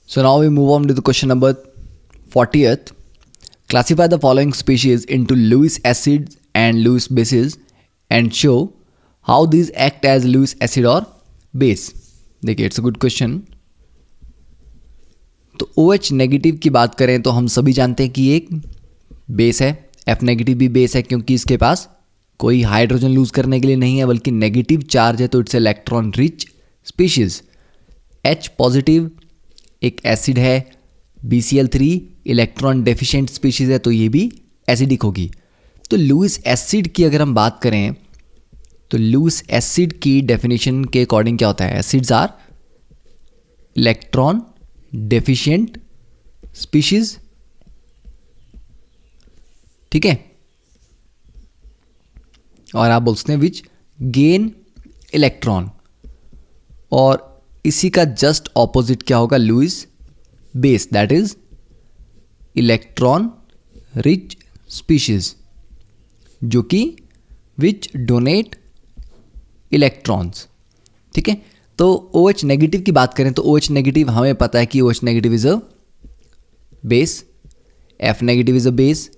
So now we move on to the question number 40th. Classify the following species into Lewis acids and Lewis bases and show how these act as Lewis acid or base. देखिए it's a good question. तो OH negative की बात करें तो हम सभी जानते हैं कि एक बेस है. F नेगेटिव भी बेस है क्योंकि इसके पास कोई हाइड्रोजन लूज करने के लिए नहीं है बल्कि नेगेटिव चार्ज है, तो it's electron rich species. H positive एक एसिड है, BCl3 इलेक्ट्रॉन डेफिशिएंट स्पीशीज है, तो ये भी एसिडिक होगी. तो लुईस एसिड की अगर हम बात करें तो लुईस एसिड की डेफिनेशन के अकॉर्डिंग क्या होता है? Acids are electron deficient species. ठीक है, और आप बोल सकते हैं विच गेन इलेक्ट्रॉन. और इसी का जस्ट ऑपोजिट क्या होगा? Lewis base, that is electron rich species, जो कि विच डोनेट इलेक्ट्रॉन्स. ठीक है, तो OH नेगेटिव की बात करें तो OH नेगेटिव हमें पता है कि OH negative is a base, F negative is a base,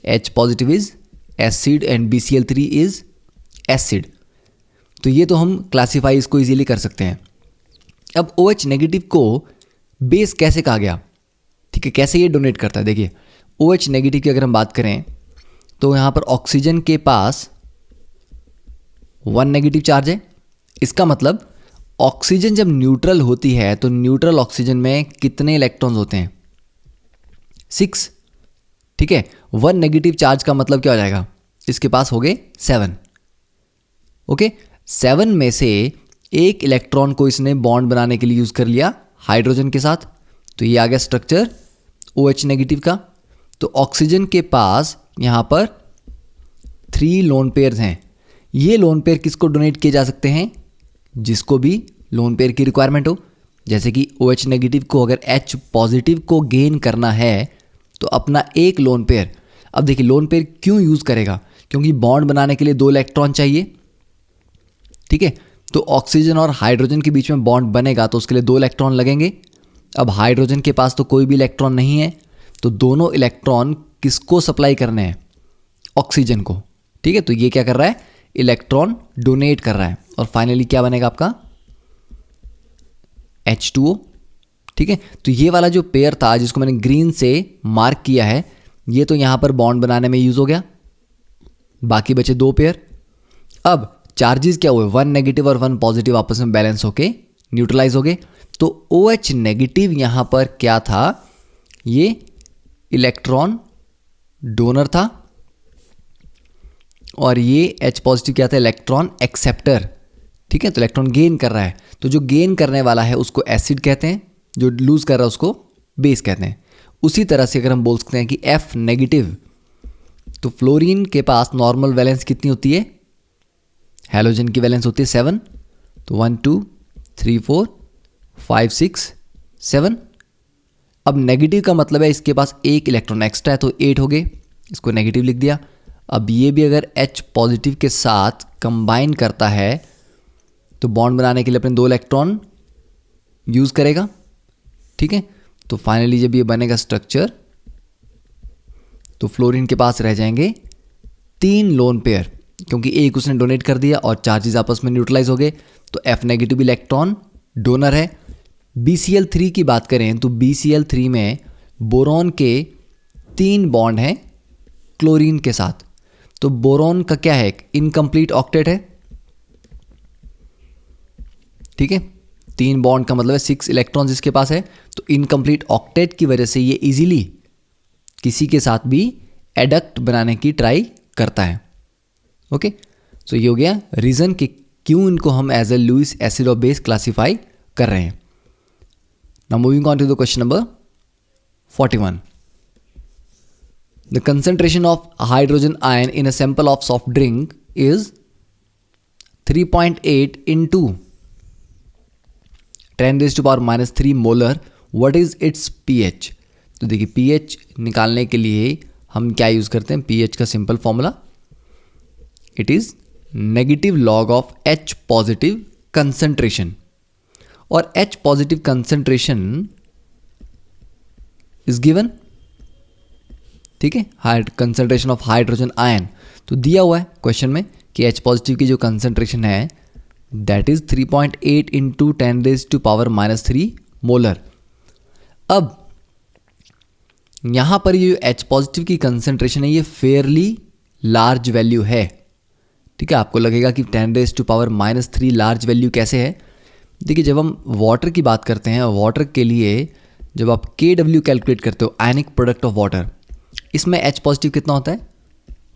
H positive is acid and BCl3 is acid. तो ये तो हम क्लासीफाई इसको इजीली कर सकते हैं. अब OH नेगेटिव को बेस कैसे कहा गया? ठीक है, कैसे ये डोनेट करता है? देखिए OH नेगेटिव की अगर हम बात करें तो यहाँ पर ऑक्सीजन के पास 1 नेगेटिव चार्ज है. इसका मतलब ऑक्सीजन जब न्यूट्रल होती है तो न्यूट्रल ऑक्सीजन में कितने इलेक्ट्रॉन्स होते हैं? 6. ठीक है, 1 नेगेटिव चार्ज का मतलब क्या हो जाएगा? इसके पास हो गए 7. ओके, 7 में से एक इलेक्ट्रॉन को इसने बॉन्ड बनाने के लिए यूज कर लिया हाइड्रोजन के साथ, तो ये आ गया स्ट्रक्चर OH नेगेटिव का. तो ऑक्सीजन के पास यहाँ पर 3 लोन पेयर्स हैं. ये लोन पेयर किसको डोनेट किए जा सकते हैं? जिसको भी लोन पेयर की रिक्वायरमेंट हो. जैसे कि OH नेगेटिव को अगर H पॉजिटिव को गेन करना है तो अपना एक लोन पेयर. अब देखिए लोन पेयर क्यों यूज करेगा? क्योंकि बॉन्ड बनाने के लिए 2 इलेक्ट्रॉन चाहिए. ठीक है, तो ऑक्सीजन और हाइड्रोजन के बीच में बॉन्ड बनेगा तो उसके लिए 2 इलेक्ट्रॉन लगेंगे. अब हाइड्रोजन के पास तो कोई भी इलेक्ट्रॉन नहीं है, तो दोनों इलेक्ट्रॉन किसको सप्लाई करने हैं? ऑक्सीजन को. ठीक है, तो ये क्या कर रहा है? इलेक्ट्रॉन डोनेट कर रहा है. और फाइनली क्या बनेगा आपका? H2O. ठीक है, तो ये वाला जो पेयर था जिसको मैंने ग्रीन से मार्क किया है, ये तो यहां पर बॉन्ड बनाने में यूज हो गया. बाकी बचे 2 पेयर. अब चार्जेस क्या हुए? 1 नेगेटिव और 1 पॉजिटिव आपस में बैलेंस होके न्यूट्रलाइज हो गए. तो OH नेगेटिव यहां पर क्या था? ये इलेक्ट्रॉन डोनर था और ये H पॉजिटिव क्या था? Electron acceptor. ठीक है, तो इलेक्ट्रॉन गेन कर रहा है. तो जो गेन करने वाला है उसको एसिड कहते हैं, जो लूज कर रहा है उसको बेस कहते हैं. उसी तरह से अगर हम बोल सकते हैं कि F नेगेटिव, तो फ्लोरीन के पास नॉर्मल वैलेंस कितनी होती है? हैलोजन की वैलेंस होती है 7. तो 1 2 3 4 5 6 7. अब नेगेटिव का मतलब है इसके पास एक इलेक्ट्रॉन एक्स्ट्रा है, तो 8 हो गए. इसको नेगेटिव लिख दिया. अब ये भी अगर H पॉजिटिव के साथ कंबाइन करता है तो बॉन्ड बनाने के लिए अपने 2 इलेक्ट्रॉन यूज करेगा. ठीक है, तो फाइनली जब ये बनेगा स्ट्रक्चर तो फ्लोरीन के पास रह जाएंगे 3 लोन पेयर, क्योंकि एक उसने डोनेट कर दिया और चार्जेस आपस में न्यूट्रलाइज हो गए. तो F नेगेटिव इलेक्ट्रॉन डोनर है. BCl3 की बात करें तो BCl3 में बोरॉन के 3 बॉन्ड हैं क्लोरीन के साथ. तो बोरॉन का क्या है? इनकम्प्लीट ऑक्टेट है. ठीक है, 3 बॉन्ड का मतलब है 6 इलेक्ट्रॉन्स इसके पास है. तो इनकम्प्लीट ऑक्टेट की वजह से ये इजीली किसी के साथ भी एडक्ट बनाने की ट्राई करता है. ओके, सो ये हो गया रीजन कि क्यों इनको हम एज ए लुईस एसिड और बेस क्लासीफाई कर रहे हैं. Now moving on to the question number 41. The concentration of hydrogen ion in a sample of soft drink is 3.8 into 10 raised to power minus 3 molar. What is its pH? तो देखिए pH निकालने के लिए हम क्या यूज करते हैं? pH का simple formula, it is negative log of H positive concentration. और H positive concentration is given, ठीक है, कंसंट्रेशन ऑफ हाइड्रोजन आयन तो दिया हुआ है क्वेश्चन में कि H पॉजिटिव की जो कंसंट्रेशन है दैट इज 3.8 इंटू 10⁻³ मोलर। अब यहां पर ये H पॉजिटिव की कंसंट्रेशन है ये फेयरली लार्ज वैल्यू है, ठीक है। आपको लगेगा कि 10⁻³ लार्ज वैल्यू कैसे है। देखिए जब हम वाटर की बात करते हैं, वाटर के लिए जब आप KW कैलकुलेट करते हो, आयनिक प्रोडक्ट ऑफ वाटर, इसमें H पॉजिटिव कितना होता है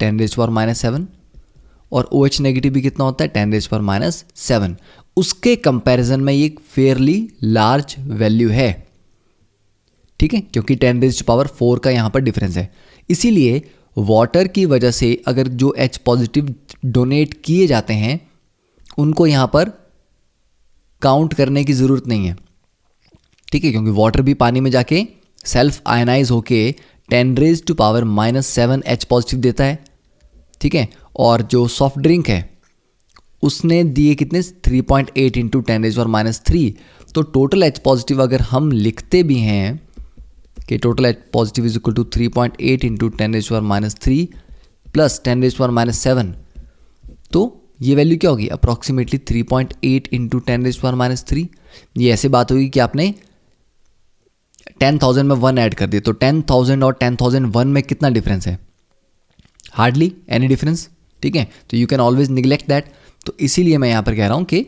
10⁻⁷ और OH नेगेटिव भी कितना होता है 10⁻⁷। उसके कंपैरिजन में ये फेयरली लार्ज वैल्यू है, ठीक है, क्योंकि 10⁴ का यहाँ पर डिफरेंस है। इसीलिए वाटर की वजह से अगर जो H पॉजिटिव डोनेट किए जाते हैं उनको यहाँ पर काउंट करने की ज़रूरत नहीं है, ठीक है, क्योंकि वाटर भी पानी में जाके सेल्फ आयनाइज होके 10⁻⁷ H पॉजिटिव देता है, ठीक है। और जो सॉफ्ट ड्रिंक है उसने दिए कितने 3.8 इंटू 10⁻⁻3। तो टोटल H पॉजिटिव अगर हम लिखते भी हैं कि total H positive is equal to 3.8 into 10⁻³ plus 10⁻⁷, तो ये वैल्यू क्या होगी अप्रॉक्सीमेटली 3.8 इंटू 10⁻⁻3। ये ऐसे बात होगी कि आपने 10,000 में 1 ऐड कर दिए, तो 10,000 और 10,001 में कितना डिफरेंस है, हार्डली एनी डिफरेंस, ठीक है। तो you can always neglect that. तो इसीलिए मैं यहाँ पर कह रहा हूँ कि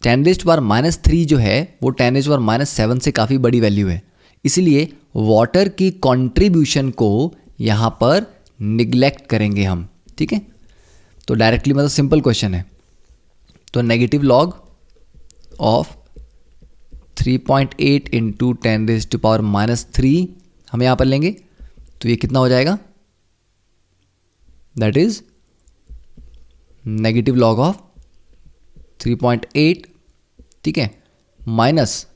10⁻³ जो है वो 10⁻⁷ से काफ़ी बड़ी वैल्यू है, इसीलिए वाटर की कंट्रीब्यूशन को यहाँ पर निगलेक्ट करेंगे हम, ठीक है। तो डायरेक्टली मतलब सिंपल क्वेश्चन है, तो नेगेटिव लॉग ऑफ 3.8 इंटू 10⁻³ हम यहाँ पर लेंगे, तो ये कितना हो जाएगा that is negative log of 3.8, ठीक है, माइनस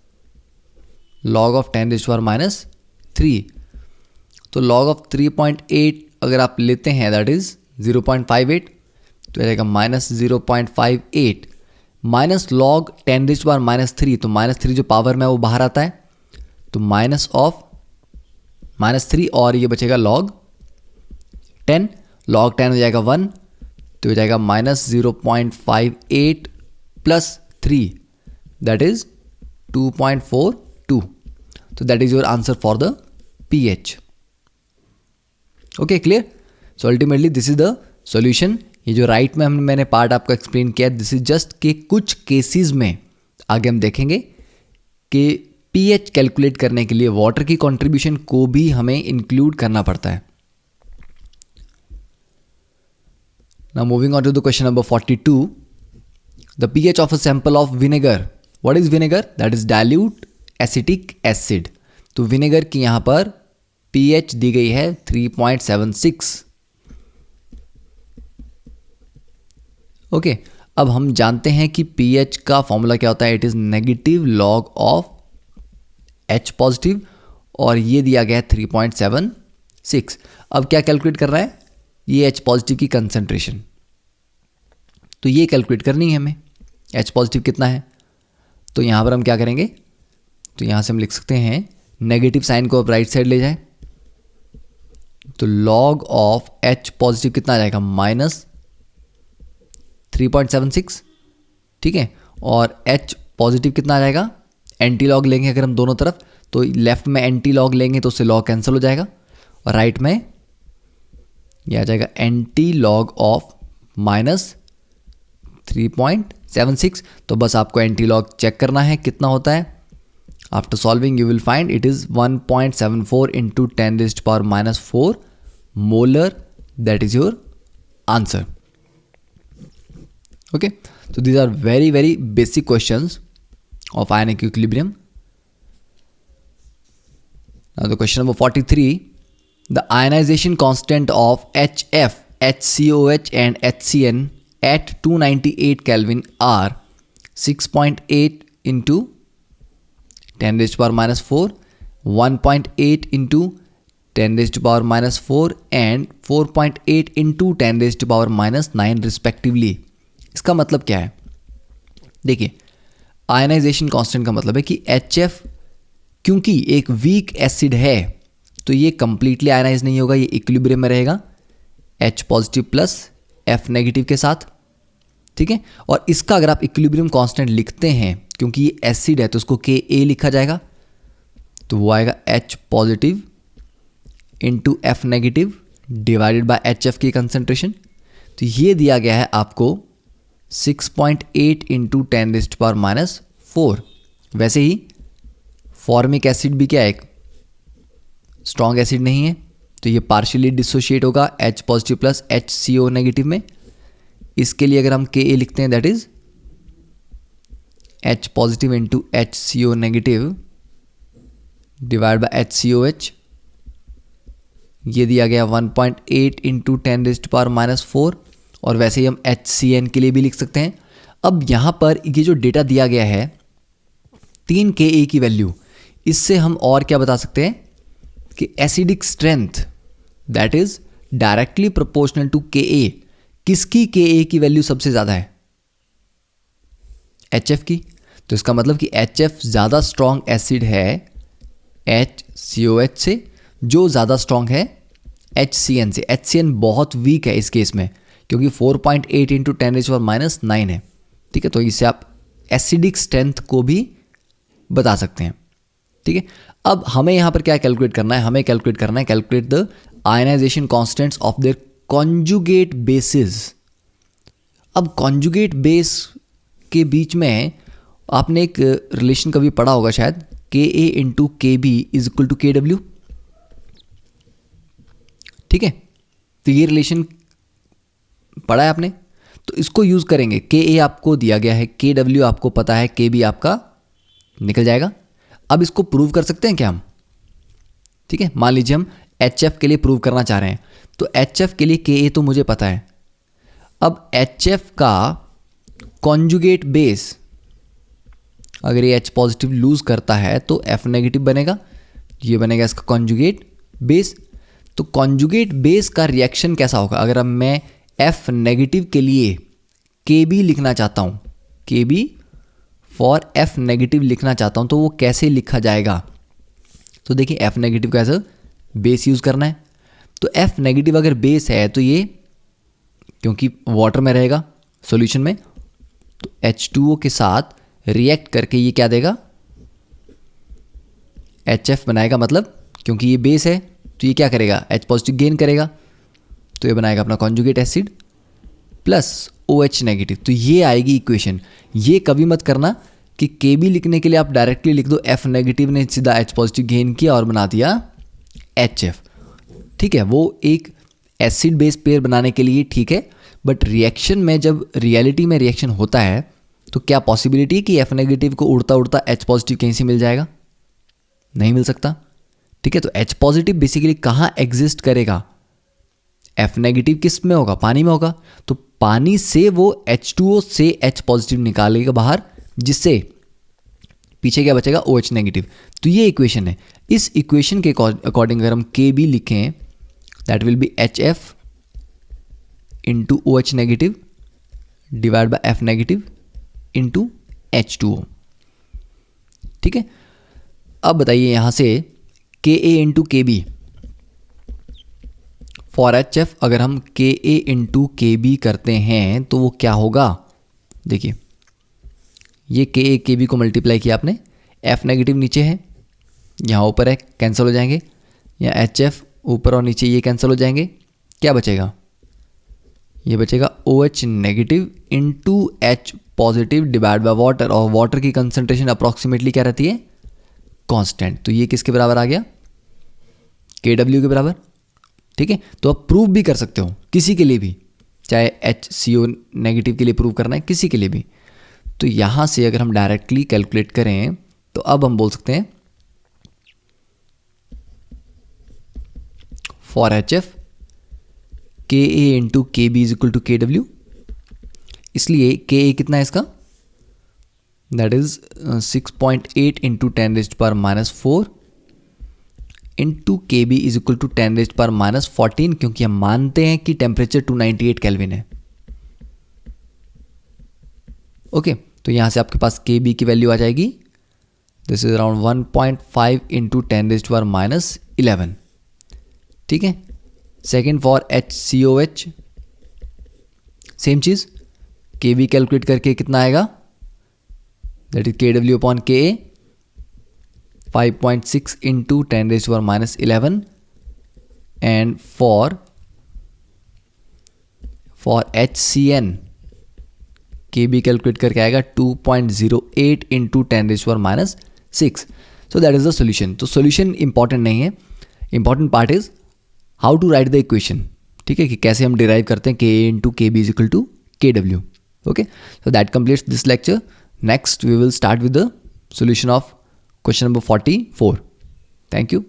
लॉग ऑफ 10⁻³ तो लॉग ऑफ 3.8 अगर आप लेते हैं दैट इज 0.58, तो जाएगा -0.58 माइनस लॉग 10⁻³ तो -3 जो पावर में वो बाहर आता है, तो माइनस ऑफ -3 और ये बचेगा log 10, log 10 हो जाएगा 1, तो हो जाएगा -0.58 प्लस 3 दैट इज 2.42। तो that is your answer for the pH। Okay clear. So ultimately this is the solution. ये जो राइट में मैंने पार्ट आपको एक्सप्लेन किया दिस इज जस्ट के कुछ केसेस में आगे हम देखेंगे कि pH कैलकुलेट करने के लिए वाटर की कंट्रीब्यूशन को भी हमें इंक्लूड करना पड़ता है। Now moving on to the question number 42, the pH of a sample of vinegar. What is vinegar? That is dilute acetic acid. तो विनेगर की यहाँ पर pH दी गई है 3.76। ओके, अब हम जानते हैं कि pH का फॉर्मूला क्या होता है, it is negative log of H positive और ये दिया गया है 3.76। अब क्या कैलकुलेट कर रहा है, ये H पॉजिटिव की कंसंट्रेशन, तो ये कैलकुलेट करनी है हमें H पॉजिटिव कितना है। तो यहाँ पर हम क्या करेंगे, तो यहाँ से हम लिख सकते हैं नेगेटिव साइन को अब राइट साइड ले जाए, तो लॉग ऑफ H पॉजिटिव कितना आ जाएगा -3.76, ठीक है, और H पॉजिटिव कितना आ जाएगा, एंटी लॉग लेंगे अगर हम दोनों तरफ, तो लेफ्ट में एंटी लॉग लेंगे तो उससे लॉग कैंसिल हो जाएगा, और राइट में ये आ जाएगा एंटी लॉग ऑफ -3.76। तो बस आपको एंटी लॉग चेक करना है कितना होता है। After solving you will find it is 1.74 into 10⁻⁴ molar, that is your answer. Okay, so these are very basic questions of ionic equilibrium. Now the question number 43, the ionization constant of HF, HCOH and HCN at 298 Kelvin are 6.8 into 10⁻⁴, 1.8 into 10⁻⁴ and 4.8 into 10⁻⁹ respectively. इसका मतलब क्या है, देखिए ionization constant का मतलब है कि HF क्योंकि एक वीक एसिड है तो ये कंप्लीटली आयनाइज नहीं होगा, ये इक्विलिब्रियम में रहेगा H positive plus F negative के साथ, ठीक है। और इसका अगर आप इक्विलिब्रियम कांस्टेंट लिखते हैं, क्योंकि ये एसिड है तो उसको Ka लिखा जाएगा, तो वो आएगा H positive into F negative divided by HF की कंसेंट्रेशन। तो ये दिया गया है आपको 6.8 इंटू 10⁻⁴। वैसे ही फॉर्मिक एसिड भी क्या है, एक स्ट्रॉन्ग एसिड नहीं है, तो ये पार्शियली डिसोशिएट होगा H positive plus HCO negative में। इसके लिए अगर हम Ka लिखते हैं that is H positive into HCO negative divide by HCOH। ये दिया गया 1.8 इंटू 10⁻⁴। और वैसे ही हम HCN के लिए भी लिख सकते हैं। अब यहाँ पर ये जो डेटा दिया गया है 3 Ka की वैल्यू, इससे हम और क्या बता सकते हैं कि acidic strength that is directly proportional to Ka। किसकी Ka की वैल्यू सबसे ज़्यादा है? HF की। तो इसका मतलब कि HF ज़्यादा स्ट्रॉन्ग एसिड है HCOH से, जो ज़्यादा स्ट्रॉन्ग है HCN से। HCN बहुत वीक है इस केस में, क्योंकि 4.8 इंटू 10⁻⁹ है, ठीक है। तो इससे आप एसिडिक स्ट्रेंथ को भी बता सकते हैं, ठीक है। अब हमें यहाँ पर क्या कैलकुलेट करना है? हमें कैलकुलेट करना है, calculate the ionization constants of their conjugate bases. अब कॉन्जुगेट बेस के बीच में आपने एक रिलेशन कभी पढ़ा होगा शायद, Ka into KB is equal to KW, ठीक है। तो ये रिलेशन पढ़ा है आपने, तो इसको यूज करेंगे। Ka आपको दिया गया है, KW आपको पता है, KB आपका निकल जाएगा। अब इसको प्रूव कर सकते हैं क्या हम? ठीक है, मान लीजिए हम HF के लिए प्रूव करना चाह रहे हैं, तो HF के लिए Ka तो मुझे पता है। अब HF का कॉन्जुगेट बेस अगर ये H पॉजिटिव लूज करता है तो F नेगेटिव बनेगा, ये बनेगा इसका कॉन्जुगेट बेस। तो कॉन्जुगेट बेस का रिएक्शन कैसा होगा? अगर अब मैं F नेगेटिव के लिए Kb लिखना चाहता हूँ, Kb फॉर F नेगेटिव लिखना चाहता हूँ, तो वो कैसे लिखा जाएगा? तो देखिए F नेगेटिव का ऐसा बेस यूज़ करना है। तो F नेगेटिव अगर बेस है तो ये, क्योंकि वाटर में रहेगा सॉल्यूशन में, तो H2O के साथ रिएक्ट करके ये क्या देगा? HF बनाएगा। मतलब क्योंकि ये बेस है तो ये क्या करेगा? H पॉजिटिव गेन करेगा, तो ये बनाएगा अपना conjugate acid plus OH negative. तो ये आएगी इक्वेशन। ये कभी मत करना कि Kb लिखने के लिए आप डायरेक्टली लिख दो F नेगेटिव ने सीधा H पॉजिटिव गेन किया और बना दिया HF, ठीक है। वो एक एसिड बेस पेयर बनाने के लिए ठीक है, बट रिएक्शन में जब रियलिटी में रिएक्शन होता है तो क्या पॉसिबिलिटी है कि F नेगेटिव को उड़ता उड़ता H पॉजिटिव कहीं से मिल जाएगा? नहीं मिल सकता, ठीक है। तो H पॉजिटिव बेसिकली कहाँ एग्जिस्ट करेगा? F नेगेटिव किस में होगा? पानी में होगा। तो पानी से वो H2O से H पॉजिटिव निकालेगा बाहर, जिससे पीछे क्या बचेगा? OH negative. तो ये इक्वेशन है। इस इक्वेशन के अकॉर्डिंग अगर हम Kb लिखें that will be HF into OH negative divide by F negative into H2O, ठीक है। अब बताइए यहां से Ka into KB for HF, अगर हम Ka इंटू KB करते हैं तो वो क्या होगा? देखिए ये Ka KB को मल्टीप्लाई किया आपने, F नेगेटिव नीचे है, यहाँ ऊपर है, कैंसिल हो जाएंगे। यहाँ HF ऊपर और नीचे ये कैंसिल हो जाएंगे। क्या बचेगा? ये बचेगा OH negative into H positive divide by water, और वाटर की कंसंट्रेशन अप्रॉक्सीमेटली क्या रहती है? कांस्टेंट। तो ये किसके बराबर आ गया? KW के बराबर, ठीक है। तो आप प्रूव भी कर सकते हो किसी के लिए भी, चाहे HCO नेगेटिव के लिए प्रूव करना है, किसी के लिए भी। तो यहाँ से अगर हम डायरेक्टली कैलकुलेट करें तो अब हम बोल सकते हैं for HF Ka into KB is equal to KW। इसलिए Ka कितना है इसका? That is 6.8 into 10⁻⁴ into KB is equal to 10⁻14, क्योंकि हम मानते हैं कि टेम्परेचर 298 केल्विन है। ओके, तो यहां से आपके पास KB की वैल्यू आ जाएगी दिस इज अराउंड 1.5 इंटू 10⁻⁻11. ठीक है. सेकेंड फॉर HCOH, सेम चीज, KB कैलकुलेट करके कितना आएगा, that is KW/KA 5.6 into 10⁻11. And for HCN KB calculate करके आएगा 2.08 into 10⁻6. So that is the solution. तो सोल्यूशन इंपॉर्टेंट नहीं है, important part is how to write the equation. ठीक है, कि कैसे हम डिराइव करते हैं KA into KB is equal to KW. Okay, so that completes this lecture. Next we will start with the solution of question number 44. Thank you.